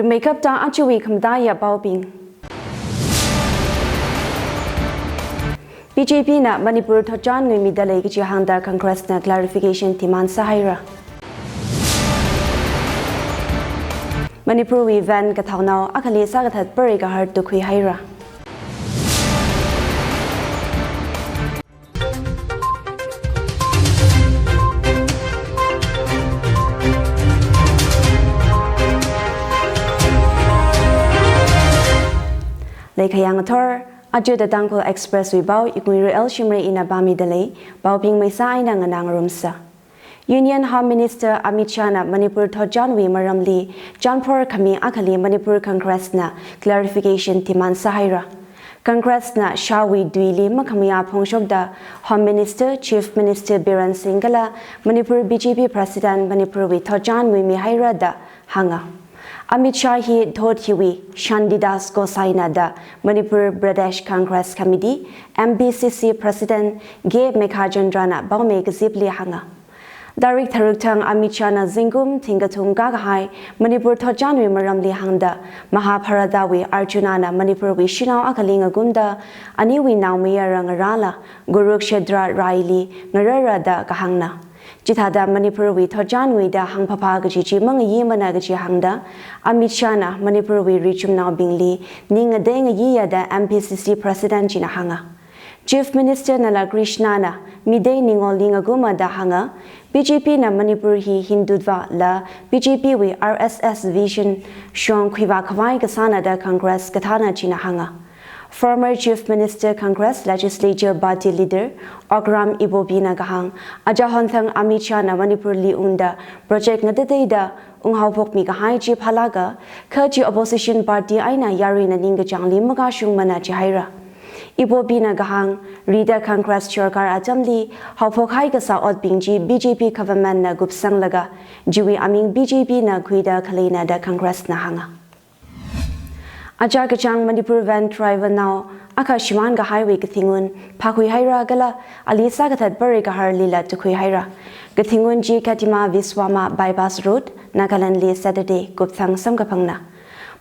Makeup ta achiwi khamda ya baubing. BJP na Manipur thojan ngui midalai ki hangda Congress na clarification timan sahaira. Manipur wi van ka thawnau akhali sa ka that pari ka har tukhui haira. Lekayang thor aju the Tangkhul Expressway bau Iknguira Shimray ina bami dalay bau ping may sa ina nganang rumsa. Union Home Minister Amit Shah na Manipur thojan wi maramli janpor kami akhali Manipur Congress na clarification timan sahaira. Congress na shawi duili makamaya phongshok da Home Minister Chief Minister Biren Singhala Manipur BJP President Manipur wi thojan wi mi haira da hanga. Amit Shah hi thot hiwi Shandidas Gosaina da Manipur Pradesh Congress Committee MBCC President Ge Mekhajandrana baume gazipli hanga. Darik Tharukthang Amit Shah na Zingum Thingathum Gagahai Manipur thojanwi maramli hangda Mahabharadawi Arjunana Manipur wi Shinau Akalinga Gunda Aniwi Naumiyarang Rala Guruk Shedra Raili Ngarara da Kahangna. Jithada Manipur wi thojanwi da hangpapa gaji mang yimana gaji hangda Amit Shah na Manipur wi richum naw bingli ninga deng yiya da MPCC President jina hanga. Chief Minister Nala Krishna na midday ningol linga guma da hanga BJP na Manipur hi Hindutva la BJP wi RSS Vision Shong Khwiba Khwai kasana da Congress kathana jina hanga. Former Chief Minister Congress Legislature Party Leader Ogram Ibobina Gahang Ajahonthang Amit Shah na Manipur li unda project ngadadei da unghawpok mi gahai chi phalaga khaji opposition party aina yari na ninga changli maga shungmana chahaira. Ibobina Gahang Rida Congress Chorkar Ajamli hawpok hai ka sa ot bingji BJP government na gupsang laga jiwi aming BJP na kuida khalina da Congress na hanga. Ajar kachang Manipur van driver now aka shiman ga highway kathingun phakhui haira gala alisa gathat bari ga har lila tukhui haira kathingun ji katima viswama bypass road Nagaland li Saturday gupthang samgapangna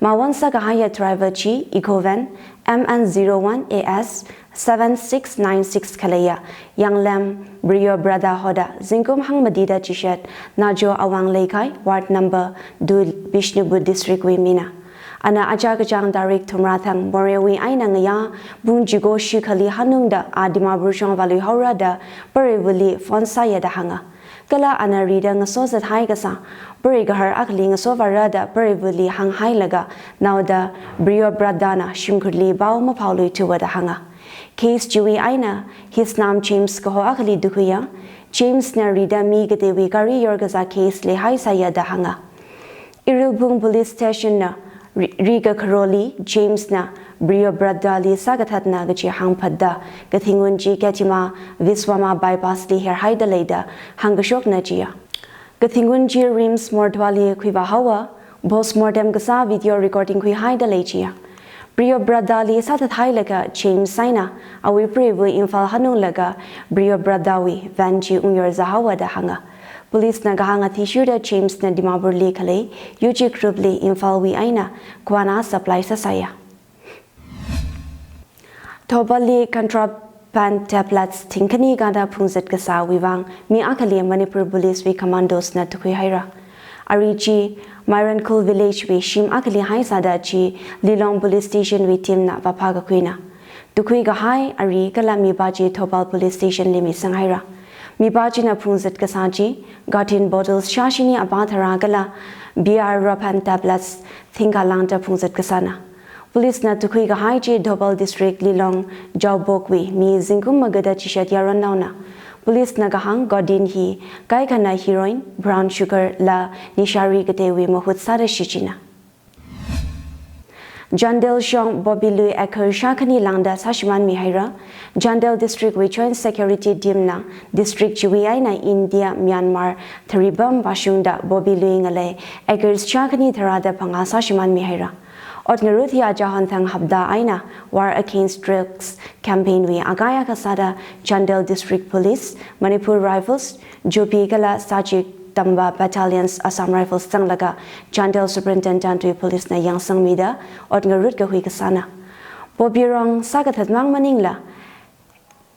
mawansa ga haya driver chi eco van MN01 AS 7696 khalaya yanglam brio brada hoda zingkum hangmadida chishat najo awang leikai ward number 2 Bishnupur district wimina Ana aja kajang darik tumrathang morewi aina ngaya bunjigo shikhali hanungda adima brushong value haurada parivuli fonsaya da hanga kala ana rida ngaso zat hai gasa parigahar akli ngaso varada parivuli hang hai laga nauda brio bradana shimkhuli baw ma phawlui tuwa da hanga case jiwi aina his nam James ko akli dukhuya James na rida mi gadewi gari yorgaza case le hai saya da hanga Irilbung police station na Riga Karoli James na Brio Bradali Sagathat na gachi hangpadda gathingun ji katima Viswama bypass li her haidaleda hangashok na jia gathingun ji rims mordwali khwiwa hawa postmortem gasa video recording khwi haidalai jia Brio Bradali sathat hailaga James saina awi prevu infal hanung laga Brio Bradawi vanji unyor zahawa da hanga Police na gahanga thishuda James na Dimapur li khale UG group li infal wi aina kwana supply sa saya Thobali contraband tablets thingkani gada phungzet ka sa wiwang mi akhali Manipur police wi commandos na tukhui haira Arichi Myrankul village wi shim akhali hai sada chi Lilong police station wi team na papa ga kuina tukhui ga hai ari kala mi baji Thobal police station li mi sanghaira Mibajina Punzet Kasaji, got in bottles Shashini Abataragala, BR Rapan tablets, Thinkalanta Punzet Kasana. Police na Tukwiga Haiji Dobal District Lilong, Jawbokwi, Mi Zingkum Magada Chishat Yaranauna. Police Nagahang Godin Hi, Gaikana Heroine, Brown Sugar La, Nishari Gatewi Mohut Sada Shichina. Jandel Shong Bobilui Ekar Shakani Landa Sashman Mihaira, Jandel District Wichoin Security Dimna, District Chiwiaina India, Myanmar, Tharibam Bashunda, Bobilui Ngale, Ekars Shakani Tharada Panga Sashman Mihaira. Otnaruthia Jahanthang Habda Aina, War Against Drugs Campaign wi Agaya Kasada, Jandel District Police, Manipur Rifles, Jopigala Sajik tamba battalions Assam Rifles tanglaga Chandel Superintendent to Police na yang sangmida ot ngarut ka hui kasana bobirong sagathat mang maningla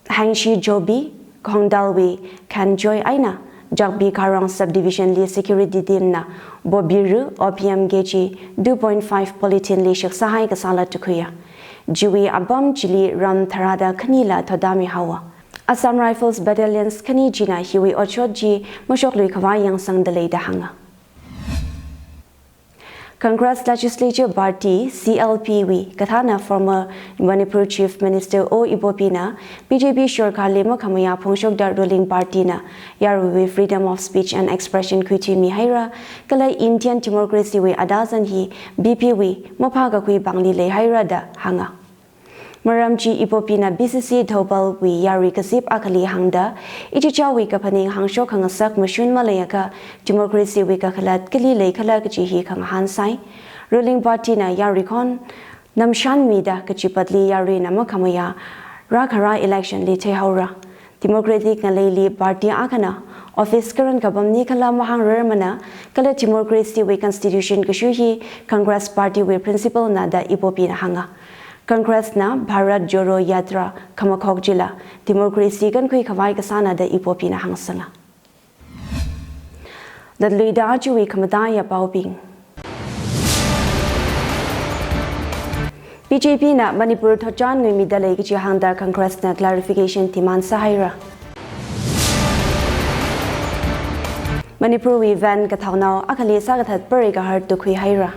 hangshi jobi kongdalwi kan joy aina Jakbi Karang Subdivision Li Security Team na Bobiru OPM Gechi 2.5 Polythene Li Shak Sahai Kasala Tukuya Jiwi Abam Chili Ram Tharada Kanila Todami Hawa Assam Rifles Battalions Kani Jina Hiwi Ochodji Moshok Lui Kawayang Sang Dalay Dahanga Congress Legislature Party CLPW Kathana former Manipur Chief Minister O Ibopina BJP Shorkar Lema Kamaya Phongshok Dar ruling party na Yarwi freedom of speech and expression Kuti Mihaira Kalai Indian democracy we adazan hi BPW Mophaga Kui Bangli Le Haira da hanga Maramji Ibopina BCC Thobal we Yari Kasip Akali Hangda Ichicha we Kapaning Hangshok Hangasak Mashun Malayaka democracy we Kakalat Kali Le Kalakaji hi Kang Hansai ruling party na Yarikon Namshan Mida Kachipatli Yari Namakamaya Rakara election li Tehaura Democratic Naleli Party Akana Office Karan Kabam Nikala Mahang Rermana Kala democracy we constitution Kashuhi Congress party we principal Nada Ibopina Hanga Congress na Bharat Joro Yatra Kamakok Jila Democracy kan kui kawai kasana da Ibopina Hangsanga Dadlui da Ajui Kamadaya Baubing BJP na Manipur Thojan Ngui Midalay Kichi Hangda Congress na clarification Timan Sahira Manipur we van Kathawnao Akali Sagathat Puriga Hart Tukui Haira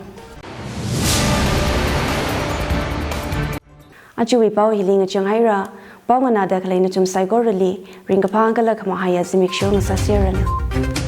Ajui Pau Hiling Chung Haira Pau Manada Kalina Chum Saigorali Ringapangala Kamahaya Zimik Shong Sasirana